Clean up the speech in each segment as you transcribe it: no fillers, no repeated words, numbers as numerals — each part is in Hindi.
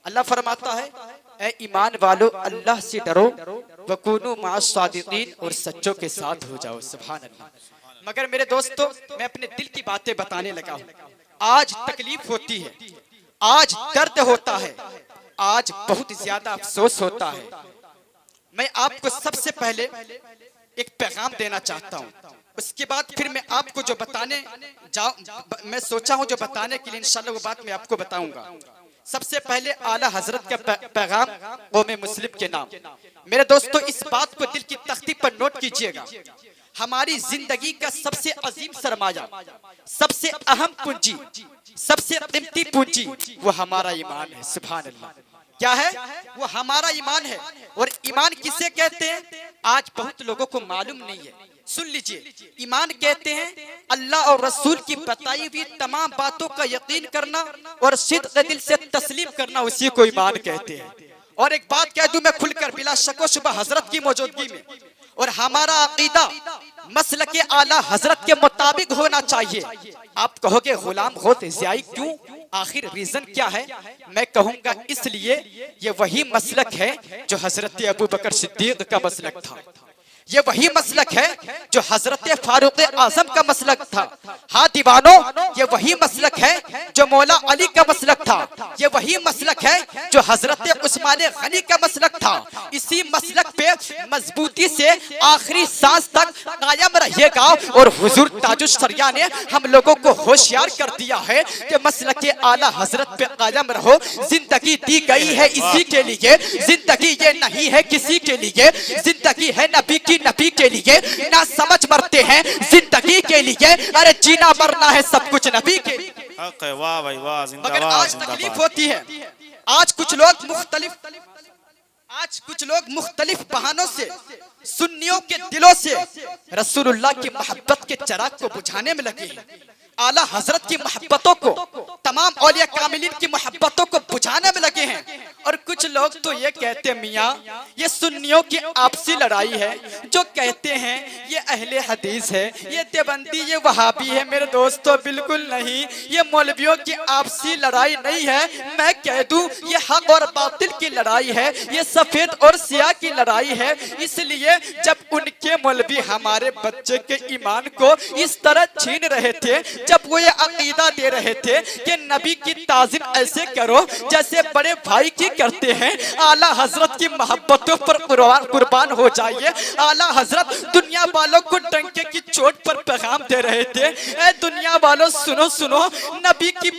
अल्लाह फरमाता है, ए ईमान वालो अल्लाह से डरो, वकूनु माअस सादिकीन, और सच्चों के साथ हो जाओ। सुभान अल्लाह। मगर मेरे दोस्तों, मैं अपने दिल की बातें बताने लगा हूँ। आज तकलीफ होती है, आज दर्द होता है, आज बहुत ज्यादा अफसोस होता है। मैं आपको सबसे पहले एक पैगाम देना चाहता हूँ, उसके बाद फिर मैं आपको जो बताने मैं सोचा हूँ जो बताने के लिए इंशाल्लाह वो बात मैं आपको बताऊंगा। सबसे पहले आला हजरत का पैगाम कौम मुस्लिम के नाम। मेरे दोस्तों, इस बात को दिल की तख्ती पर नोट कीजिएगा, हमारी जिंदगी का सबसे अजीम सरमाया, सबसे अहम पूंजी, सबसे कीमती पूंजी वो हमारा ईमान है। सुभान अल्लाह। क्या है वो? हमारा ईमान है। और ईमान किसे कहते हैं आज बहुत लोगों को मालूम नहीं है। सुन लीजिए, ईमान कहते हैं अल्लाह और रसूल की बताई हुई तमाम बातों का यकीन करना और सिद्क़ दिल से तस्लीम करना, उसी को ईमान कहते हैं। और एक बात कह दूं मैं खुलकर, बिला शको शुबह हजरत की मौजूदगी में, और हमारा अकीदा मसलके आला हजरत के मुताबिक होना चाहिए। आप कहोगे गुलाम बहुत ज़्यादा क्यों? आखिर रीजन क्या है? मैं कहूंगा इसलिए ये वही मसलक है जो हजरत अबू बकर सिद्दीक का मसलक था, ये वही मसलक है जो हजरत फारूक आजम का मसलक था। हाँ दीवानों, ये वही मसलक है जो मौला अली का मसलक था, ये वही मसलक है जो हजरत उस्मान गनी का मसलक था। इसी मसलक पे मजबूती से आखिरी सांस तक कायम रहिएगा। और हुजूर ताजुश शरिया ने हम लोगों को होशियार कर दिया है कि मसलक आला हजरत पे कायम रहो। जिंदगी दी गई है इसी के लिए, जिंदगी ये नहीं है किसी के लिए, जिंदगी है नबी के लिए। ना समझ मरते हैं जिंदगी के लिए, अरे जीना मरना है सब कुछ नबी के लिए। वाह भाई वाह, मगर आज तकलीफ होती है, आज कुछ लोग मुख्तलिफ बहानों से सुन्नियों के दिलों से रसूलुल्लाह की मोहब्बत के चिराग को बुझाने में लगे हैं, आला हजरत की मोहब्बतों को, तमाम औलिया कामिलीन की मोहब्बतों को बुझाने में लगे हैं। और कुछ लोग तो ये कहते हैं मियाँ ये सुन्नियों की आपसी लड़ाई है, जो कहते हैं ये अहले हदीस है, ये देवबंदी, ये वहाबी है। मेरे दोस्तों बिल्कुल नहीं, ये मौलवियों की आपसी लड़ाई नहीं है। मैं कह दूं ये हक और बातिल की लड़ाई है, ये सफेद और सियाह की लड़ाई है। इसलिए जब उनके मौलवी हमारे बच्चे के ईमान को इस तरह छीन रहे थे, जब वो ये अकीदा दे रहे थे कि नबी की ताज़ीम ऐसे करो जैसे बड़े भाई की करते हैं, आला हजरत की मोहब्बतों पर कुर्बान हो जाइए। आला हजरत दुनिया वालों को डंके की चोट पर पैगाम दे रहे थे, ए दुनिया वालों सुनो सुनो, नबी को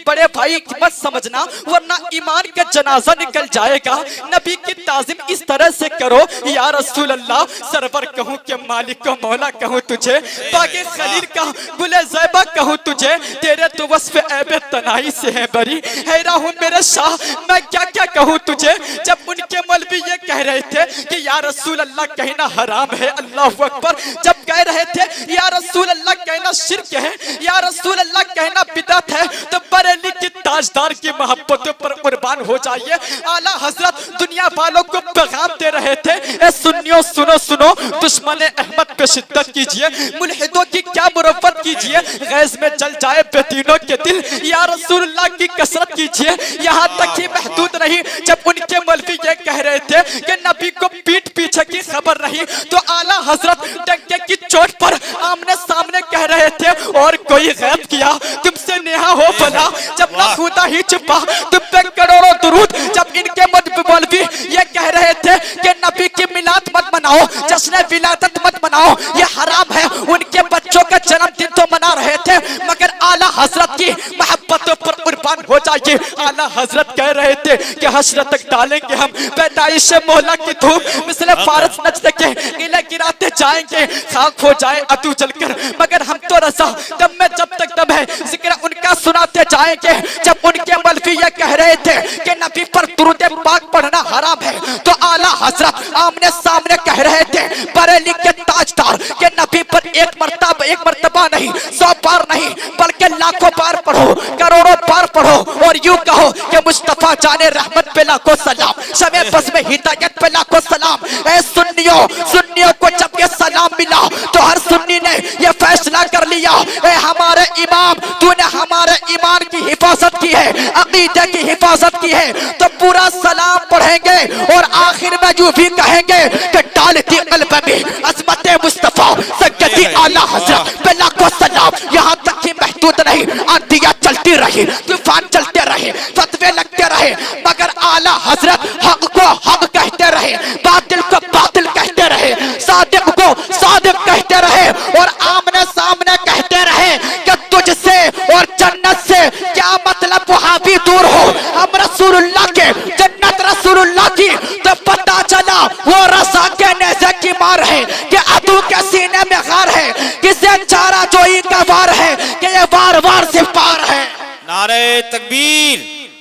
बड़े भाई मत समझना वरना ईमान का जनाजा निकल जाएगा। नबी की ताज़ीम इस तरह से करो। या रसूल अल्लाह, सरवर कहूँ के मालिक को मौला कहूँ तुझे, बागे खलील का गुले ज़ैबा कहूँ तुझे, तेरे तो वस्फ़ ऐबे तनाई से है बरी। हैरा हूँ मेरे शाह, मैं क्या क्या कहूँ तुझे। जब उनके मौलवी ये कह रहे थे कि या रसूल अल्लाह कहना हराम है, अल्लाहु अकबर, जब कह रहे थे या रसूल अल्लाह कहना शिर्क है, या रसूल अल्लाह कहना बिदअत है, तो बरेली की ताजदार की मोहब्बतों पर कुर्बान हो जाइए। आला हजरत दुनिया वालों को पैगाम दे रहे थे, ए सुन्नियों सुनो सुनो, दुश्मन अहमद पे शिद्दत कीजिए, मुल्हिदों की क्या मुरव्वत कीजिए, गैस में जल जाए बेदीनों के दिल, या रसूलुल्लाह की कसरत कीजिए। यहाँ तक ही महदूद नहीं, जब उनके मौलवी ये कह रहे थे कि नबी को पीठ पीछे की खबर नहीं, तो आला हजरत डंके की चोट पर आमने सामने कह रहे थे, और कोई गैब किया तुमसे नेहा हो भला, जब ना खुदा ही छुपा तुम पे करोड़ों दुरूद। जब इनके मौलवी ये कह रहे थे कि नबी की मिलाद मत मनाओ, जश्न विलादत मत मनाओ, ये हराम है, उनके बच्चों का जन्मदिन तो मना रहे थे, मगर आला हजरत की मोहब्बतों पर कुर्बान हो जाइए। आला हजरत कह रहे थे कि हश्र तक डालेंगे हम पैदाइश मौला की धूप, मिसले फारस नचते के गिले गिराते जाएंगे, खाक हो जाए अदू जलकर, मगर हम तो रजा दम में जब तक दम है जिक्र उनका सुनाते जाएंगे। जब उनके मौलवी ये कह रहे थे कि नबी पर दुरूद पाक पढ़ना हराम है, तो आला हजरत आमने सामने कह रहे थे बरेली के ताजदार के नबी पर एक मर्तबा नहीं, 100 बार नहीं, बल्कि लाखों बार पढ़ो, करोड़ों बार पढ़ो, और यूं कहो कि मुस्तफा जाने रहमत पे लाखों सलाम, शमे बस में हिदायत पे लाखों सलाम। ऐ सुन्नियों को जब ये सलाम मिला तो हर सुन्नी ने ये फैसला कर लिया, ए हमारे इमाम तूने हमारे ईमान की हिफाजत की है, अकीदे की हिफाजत की है, तो पूरा सलाम पढ़ेंगे और आखिर में जो भी कहेंगे कि डालती कल्ब में अज़मत मुस्तफा सय्यदी आला हज़रत पे लाखों सलाम। यहाँ तक कि महदूद नहीं, आंधियाँ चलती रही, तूफान चलते रहे, फतवे लगते रहे, मगर आला हज़रत हक को हक कहते रहे, बातिल को बातिल कहते रहे, सादिक को सादिक कहते रहे और आमने सामने कहते रहे कि तुझसे और जन्नत से क्या मतलब, वहां भी दूर हो, हम रसूलुल्लाह के जन्नत रसूलुल्लाह की, तो पता चला वो रज़ा के नेज़े की मार है कि अदू के सीने में गार है, किसे चारा जोई का वार है कि ये वार वार से पार है। नारे तकबीर,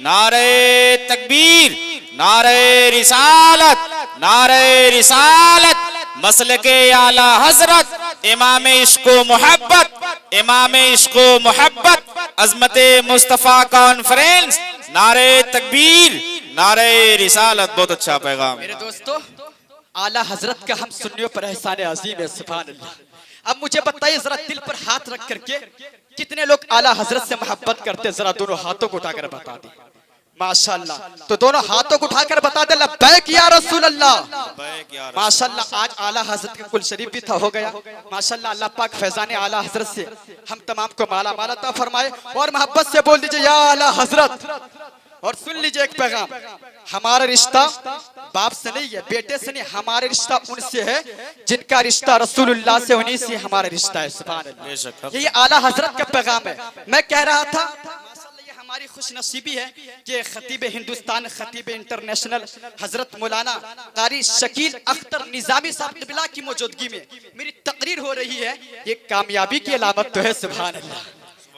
नारे तकबीर, नारे रिसालत, नारे रिसालत, मसलके आला हजरत इमाम इश्को मोहब्बत, इमाम इश्को मोहब्बत, अज़मते मुस्तफ़ा कॉन्फ्रेंस, नारे तकबीर, नारे रिसालत। बहुत अच्छा पैगाम। मेरे दोस्तों, आला हजरत का हम सुन्नियों पर एहसान अजीम है, सुभान अल्लाह। अब मुझे बताइए जरा, दिल पर हाथ रख करके कितने लोग आला हजरत से मोहब्बत करते, जरा दोनों हाथों को उठाकर बता दी। माशाल्लाह, तो दोनों हाथों को उठाकर बता दे लब्बैक या रसूल अल्लाह। माशाल्लाह, आज आला हजरत का कुल शरीफ भी था हो गया। माशाल्लाह, अल्लाह पाक फैजाने आला हजरत से हम तमाम को माला माला अता फरमाए और मोहब्बत से बोल दीजिए या आला हजरत। और सुन लीजिए एक पैगाम, हमारा रिश्ता बाप से नहीं है, बेटे से नहीं, हमारा रिश्ता उनसे है जिनका रिश्ता रसूलुल्लाह से, उन्हीं से हमारा रिश्ता है, सुभान अल्लाह। ये आला हजरत का पैगाम है। मैं कह रहा था हमारी खुशनसीबी है कि खतीब हिंदुस्तान, खतीब इंटरनेशनल हजरत मौलाना कारी शकील अख्तर निजामी साहब क़िबला की मौजूदगी में मेरी तकरीर हो रही है। ये कामयाबी की अलामत तो है, सुभान अल्लाह।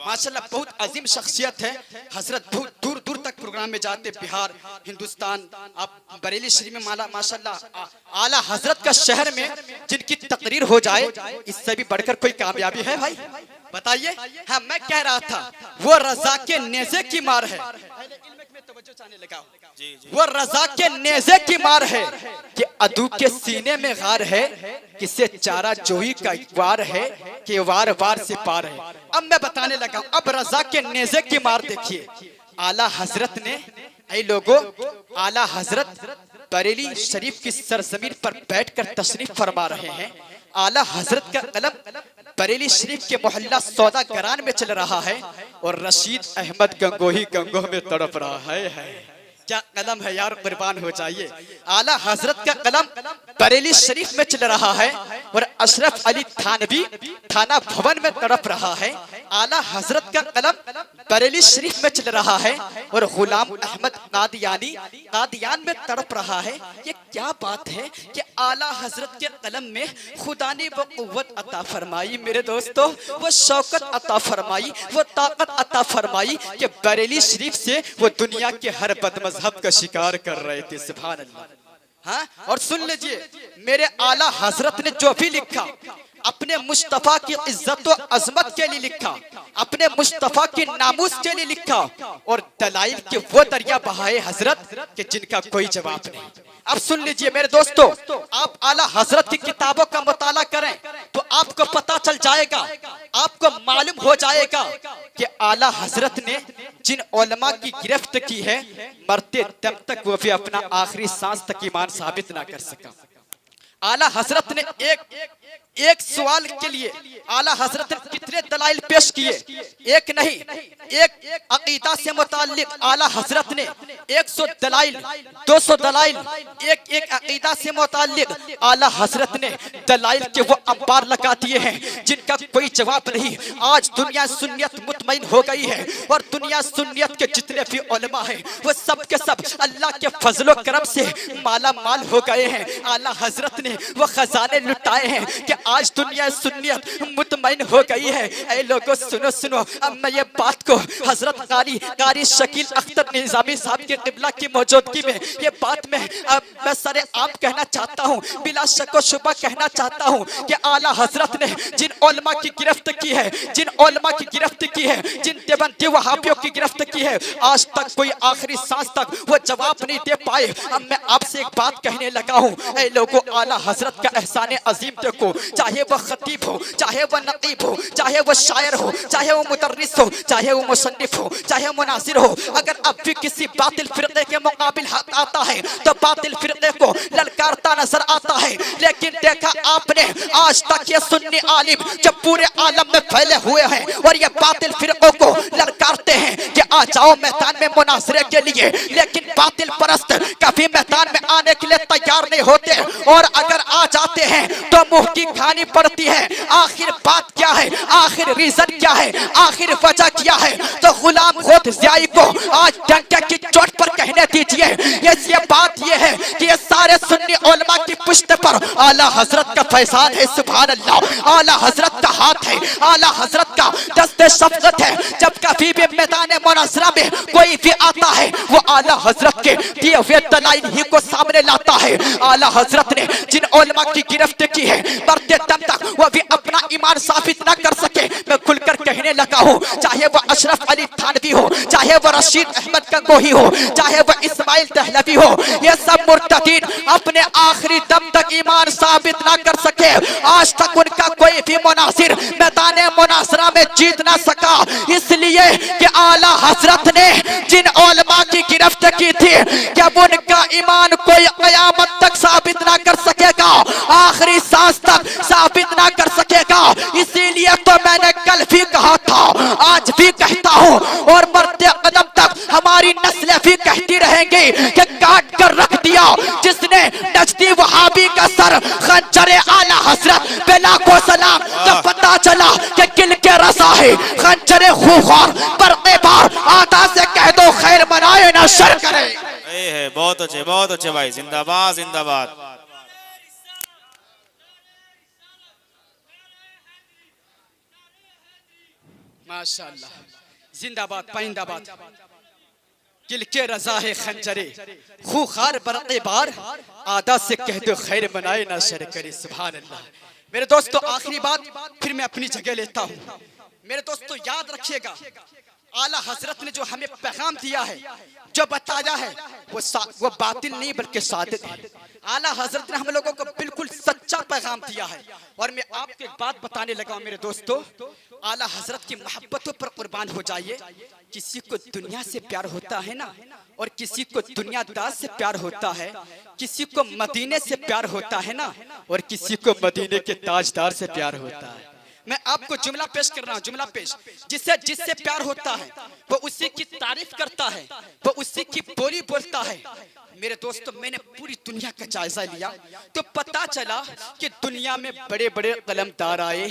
माशाल्लाह, बहुत अजीम शख्सियत है हजरत, बहुत दूर दूर तक प्रोग्राम में जाते, बिहार, हिंदुस्तान, आप बरेली शरीफ में माशाल्लाह आला हजरत का शहर में जिनकी तकरीर हो जाए, इससे भी बढ़कर कोई कामयाबी है भाई, बताइए। हाँ, मैं कह रहा था वो रजा के नेज़े की मार है, वो रजा के नेज़े की मार है कि अदू के सीने में गार है, किसे चारा जोई का वार है कि वार वार से पार है। अब मैं बताने लगा, अब रजा के नेज़े की मार देखिए। आला हजरत ने, ऐ लोगों, आला हजरत बरेली शरीफ की सरजमीन पर बैठकर तशरीफ फरमा रहे हैं। आला हजरत का कलम बरेली शरीफ के मोहल्ला सौदागरान में चल रहा है और रशीद अहमद गंगोही गंगोह में तड़प रहा है। क्या कलम है यार, कुर्बान हो जाइए। आला हजरत का कलम बरेली शरीफ में चल रहा है और अशरफ अली थानवी थाना भवन में तड़प रहा है। आला हजरत का कलम बरेली शरीफ में चल रहा है और गुलाम अहमद कादियानी कादियान में तड़प रहा है। ये क्या बात है कि आला हजरत के कलम में खुदा ने वो कुव्वत अता फरमाई, मेरे दोस्तों, वो शौकत अता फरमाई, वो ताकत अता फरमाई कि बरेली शरीफ से वो दुनिया के हर बदमज़हब का शिकार कर रहे थे, सुभान अल्लाह। हाँ, और सुन लीजिए, मेरे आला हजरत ने जो भी लिखा अपने मुस्तफा की इज्जत व अजमत के लिए लिखा, अपने मुस्तफा की नामूस के लिए लिखा और दलाइल के वो दरिया बहाए हजरत के जिनका कोई जवाब नहीं। अब सुन लीजिए मेरे दोस्तों, आप आला हजरत की किताबों का मुताला करें तो आपको पता चल जाएगा, आपको मालूम हो जाएगा कि आला हजरत ने जिन उलमा की गिरफ्त की है, मरते दम तक वो भी अपना आखिरी सांस तक ईमान साबित ना कर सका। आला हजरत ने एक सवाल के लिए आला हजरत ने कितने दलाइल पेश किए, एक नहीं, एक अकीदा से मुताल्लिक आला हजरत ने 100 दलाइल, 200 दलाइल, एक अकीदा से मुताल्लिक आला हजरत ने दलाइल के वो अंबार लगा दिए हैं जिनका कोई जवाब नहीं। आज दुनिया सुन्नियत मुतमईन हो गई है और दुनिया सुन्नियत के जितने भी उलमा हैं वो सब के सब अल्लाह के फजलो करम से माला माल हो गए हैं। आला हजरत ने वो खजाने लुटाए हैं कि आज दुनिया सुन्नियत मुतमईन हो गई है। ऐ लोगों सुनो सुनो, अब मैं ये बात को हजरत कारी शकील अख्तर निजामी साहब की क़िबला की मौजूदगी में ये बात मैं सरे आप कहना चाहता हूँ, बिला शक व शुबा कहना चाहता हूँ कि आला हजरत ने जिन उलमा की गिरफ्त की है, जिन उलमा की गिरफ्त की है, जिन देवबंदी वहाबियों की गिरफ्त की है, आज तक कोई आखिरी सांस तक वो जवाब नहीं दे पाए। अब मैं आपसे एक बात कहने लगा हूँ, ऐ लोगों, आला हजरत का एहसान अजीम देखो, चाहे वह खतीब हो, चाहे वह नकीब हो, चाहे वह शायर हो, चाहे वह मुदर्रिस हो, चाहे वह मुसन्निफ हो, चाहे मुनासिर हो, अगर अब भी किसी बातिल फिरके के मुकाबिल हक आता है तो बातिल फिरके को ललकारता नजर आता है। लेकिन देखा आपने आज तक ये सुन्नी आलिम जब पूरे आलम में फैले हुए हैं और ये बातिल फिरकों को ललकारते हैं कि आ जाओ मैदान में मुनाजरे के लिए, लेकिन बातिल परस्त कभी मैदान में आने के लिए तैयार नहीं होते, और अगर आ जाते हैं तो मुंह की खानी पड़ती है। आखिर बात क्या है, आखिर रीजन क्या है, आखिर वजह क्या है? तो गुलाम खुद ज़ियाई को आज डंके की चोट पर कहने दीजिए। ये बात ये है कि ये सारे सुन्नी उलमा की पुश्त पर आला हजरत का फैजान है। सुभान अल्लाह, आला हजरत का हाथ है, आला हजरत का दस्ते शफ़क़त है। जब कभी भी मैदान मुनाज़रा में कोई भी आता है वो आला हजरत के दिए हुए दलाइल ही को सामने लाता है। आला हजरत ने जिन उलमा की गिरफ्त की है, मरते दम तक वो भी अपना ईमान साबित ना कर सके। मैं खुलकर कहने लगा हूँ, चाहे वह अशरफ अली थानवी हो, चाहे वह रशीद अहमद गंगोही हो, चाहे वह इस्माइल दहलवी हो, ये सब मुर्तदीन अपने आखिरी दम तक ईमान साबित ना कर सके। आज तक उनका कोई भी मुनासिर मैदान मुनासरा में जीत ना सका, इसलिए कि आला हजरत ने जिन उलमा की गिरफ्त की थी, क्या उनका ईमान कोई कयामत तक साबित ना कर सकेगा, आखिरी सांस तक साबित ना कर सकेगा। इसीलिए तो मैंने कल भी कहा था, आज भी कहता हूँ, और मरते कदम तक हमारी नस्लें भी कहती रहेंगी कि काट कर रख दिया जिसने नजदी वहाबी का सर खंजरे आला हजरत पे लाखों सलाम। तो पता चला कि किल के रसा है खंजरे खूखार पर बार आदा से कह दो खैर मनाए ना शर करे। बहुत अच्छे भाई, जिंदाबाद जिंदाबाद। माशाअल्लाह, जिंदाबाद पाइंदाबाद। किल के रजा है खंजरे खूखार बरक़े बार आदा से कह दो खैर मनाए ना शर करे। सुभान अल्लाह। मेरे दोस्तों, आखिरी बात फिर मैं अपनी जगह लेता हूँ। मेरे दोस्तों याद रखिएगा, आला हजरत ने जो हमें पैगाम दिया है, जो बताया है, वो बातिल नहीं बल्कि सादिक है। आला हजरत ने हम लोगों को बिल्कुल सच्चा पैगाम दिया है। और मैं आपको एक बात बताने लगा मेरे दोस्तों, आला हजरत की मोहब्बतों पर कुर्बान हो जाइए। किसी को दुनिया से प्यार होता है ना, और किसी को दुनियादार से प्यार होता है, किसी को मदीने से प्यार होता है ना, और किसी को मदीने के ताजदार से प्यार होता है। मैं आपको जुमला पेश कर रहा हूँ, जुमला पेश। जिससे प्यार होता है वो उसी की तारीफ करता है, वो उसी की बोली बोलता है। मेरे दोस्तों, मैंने पूरी दुनिया का जायजा लिया तो पता चला कि दुनिया में बड़े बड़े कलमदार आए,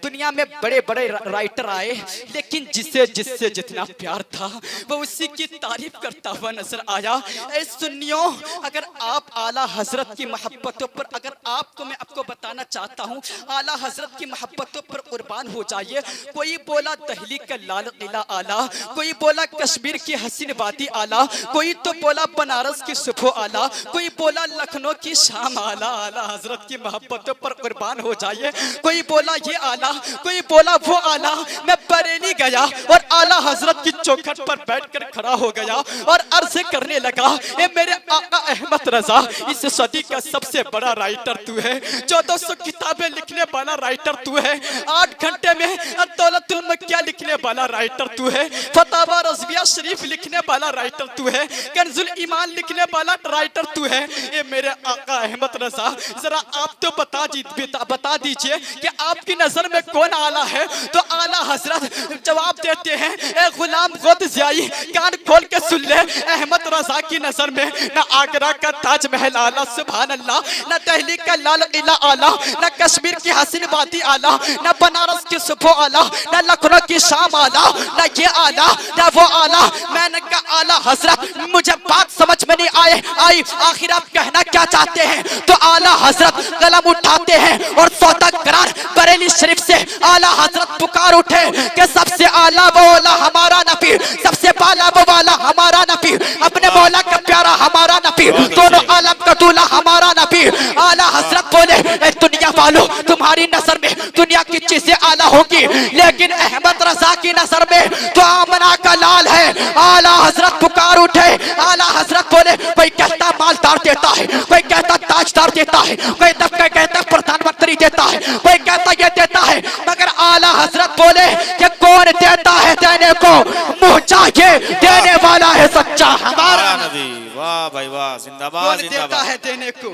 दुनिया में बड़े बड़े राइटर आए, लेकिन जिससे जितना प्यार था वो उसी की तारीफ करता हुआ नजर आया। ऐ सुन्नियों, अगर आप आला हजरत की मोहब्बतों पर, अगर मैं आपको बताना चाहता हूँ, आला हजरत की मोहब्बतों पर कुर्बान हो जाइए। कोई बोला दहली का लाल किला आला, कोई बोला कश्मीर की हसीन वादी आला, कोई तो बोला बनारस की सुबह आला, कोई बोला लखनऊ की शाम आला। आला हजरत की मोहब्बतों पर कुर्बान हो जाइए। कोई बोला ये आला, कोई बोला वो आला। मैं बरेली गया और आला हजरत की चौखट पर बैठकर खड़ा हो गया और अर्ज करने लगा, ए मेरे आका अहमद रजा, इस सदी का सबसे बड़ा राइटर तू है, 1400 किताबें लिखने वाला राइटर तू है, 8 घंटे में दौलतुल मक्किया लिखने वाला राइटर तू है, फतावा रज़विया शरीफ लिखने वाला राइटर तू है, कंजुल ईमान लिखने वाला राइटर तू है। ये मेरे आका अहमद रजा, जरा आप तो बता दीजिए कि आपकी नजर में कौन आला है। तो आला हजरत जवाब देते हैं, ए गुलाम खुद ज़ियाई, कान खोल के सुन ले, अहमद रजा की नजर में न आगरा का ताजमहल आला, सुभान अल्लाह, न दिल्ली का लाल किला आला, न कश्मीर की हसीन वादी आला, न बनारस की सुबह आला, न लखनऊ की शाम आला, न ये आला न वो आला। मैंने कहा आला हजरत, मुझे बात समझ में नहीं आई, आखिर आप कहना क्या चाहते हैं? तो आला हजरत कलम उठाते हैं और सौदा करार बरेली शरीफ से आला हजरत पुकार उठे कि सबसे आला वो आला हमारा नबी, सबसे बाला वो वाला हमारा नबी। अपने मौला का प्यारा हमारा नबी, दोनों आलम का दूल्हा हमारा नबी। आला हजरत बोले ए दुनिया वालों, तुम्हारी नजर में दुनिया की चीजें आला होगी, लेकिन अहमद रजा की नजर में तो आमना का लाल है। आला हजरत पुकार उठे। आला हजरत बोले कोई कहता मालदार देता है, कोई कहता ताजदार देता है, कोई कहता प्रधानमंत्री देता है, कोई कहता ये देता है, मगर आला हजरत बोले कि कौन देता है देने को, मुंह चाहिए देने वाला है सच्चा हमारा नबी। वाह भाई वाह, जिंदाबाद कौन देता जिंदाबाद। है देने को,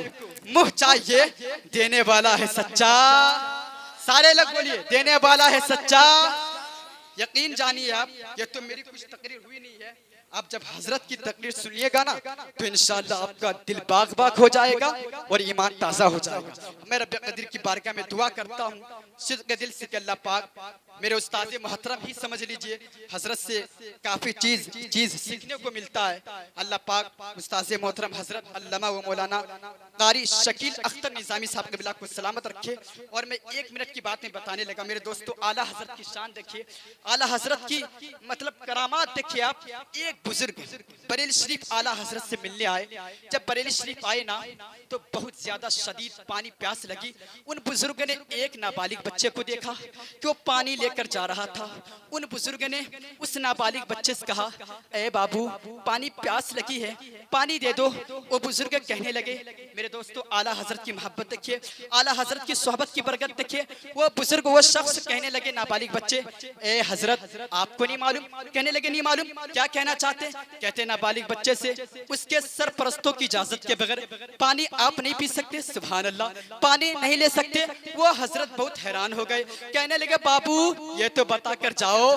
मुंह चाहिए देने वाला है सच्चा। सारे लोग बोलिए देने वाला है सच्चा। यकीन जानिए आप, ये तो मेरी कुछ तकरीर हुई नहीं है, आप जब हजरत की तकरीर सुनिएगा ना तो इंशाअल्लाह आपका दिल बाग बाग हो जाएगा और ईमान ताज़ा हो जाएगा। मैं रब कदीर की बारगाह में दुआ करता हूँ सिद्क़ दिल से कि अल्लाह पाक मेरे उस्ताद मोहतरम ही समझ लीजिए, हजरत से काफ़ी चीज़ सीखने को मिलता है। अल्लाह पाक उस्ताद मोहतरम हजरत अल्लामा व मौलाना कारी शकील अख्तर निज़ामी साहब क़िबला को सलामत रखे। और मैं 1 मिनट की बात में बताने लगा मेरे दोस्तों, आला हजरत की शान देखिए, आला हजरत की मतलब करामात देखिए आप। एक बुजुर्ग बरेली शरीफ आला हजरत से मिलने आए। जब बरेली शरीफ आए ना तो बहुत ज्यादा शदीद पानी प्यास लगी। उन बुजुर्ग ने एक नाबालिग बच्चे को देखा कि वो पानी लेकर जा रहा था। उन बुजुर्ग ने उस नाबालिग बच्चे से कहा, ए बाबू पानी प्यास लगी है, पानी दे दो। वो बुजुर्ग कहने लगे, मेरे दोस्तों आला हजरत की मोहब्बत देखिए, आला हजरत की सोहबत की बरकत देखिए। वो बुजुर्ग वो शख्स कहने लगे नाबालिग बच्चे, ए हजरत आपको नहीं मालूम? कहने लगे नहीं मालूम। क्या कहना चाहते? कहते नाबालिग बच्चे से उसके सरपरस्तों की इजाजत के बगैर पानी आप नहीं पी सकते? सुभान अल्लाह, पानी नहीं ले सकते? वो हजरत बहुत हैरान हो गए। कहने लगे बाबू ये तो बता कर जाओ,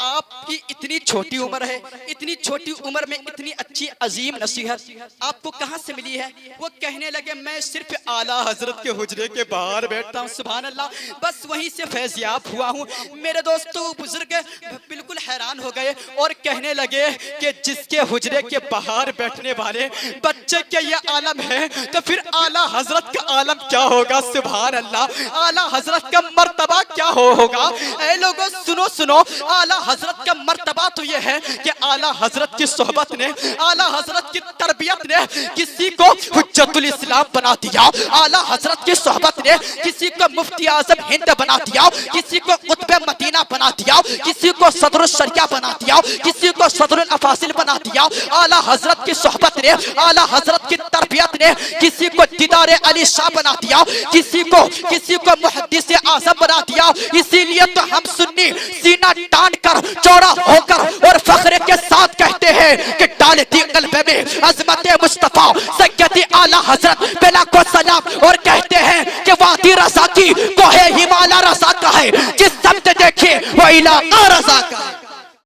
आपकी इतनी छोटी उम्र है, इतनी छोटी उम्र में इतनी अच्छी अजीम नसीहत आपको कहां से मिली है? वो कहने लगे मैं सिर्फ आला हजरत के हुजरे के बाहर बैठता हूं, सुभान अल्लाह, बस वहीं से फैज़याब हुआ हूं। मेरे दोस्तों बुजुर्ग बिल्कुल हैरान हो गए और कहने लगे कि जिसके हुजरे के बाहर बैठने वाले बच्चे के ये आलम है तो फिर आला हजरत का आलम क्या होगा? सुभान अल्लाह, आला हजरत का मर्तबा क्या होगा? ऐ लोगों सुनो सुनो, आला हजरत का मर्तबा तो ये है कि आला हजरत की सोहबत ने, आला हजरत की तरबियत ने किसी को हुज्जतुल इस्लाम बना दिया। आला हजरत की सोहबत ने किसी को मुफ्ती आजम हिंद बना दिया, किसी को कुतुब मदीना बना दिया, किसी को सदरुल शरिया बना दिया, किसी को सदरुल अफासिल बना दिया। आला हजरत की सोहबत ने, आला हजरत की तरबियत ने किसी को दीदार अली शाह बना दिया, किसी को मुहद्दिस आज़म बना दिया। इसीलिए तो हम सुन्नी सीना तान कर चौड़ा होकर और फख्र के साथ कहते हैं कि डालती कल्ब में अजमत मुस्तफा सैयदी आला हजरत बेला को सलाम, और कहते हैं कि वादी रज़ा की कोहे हिमालय रज़ा का है, जिस शब्द देखे वो इलाका रज़ा का है।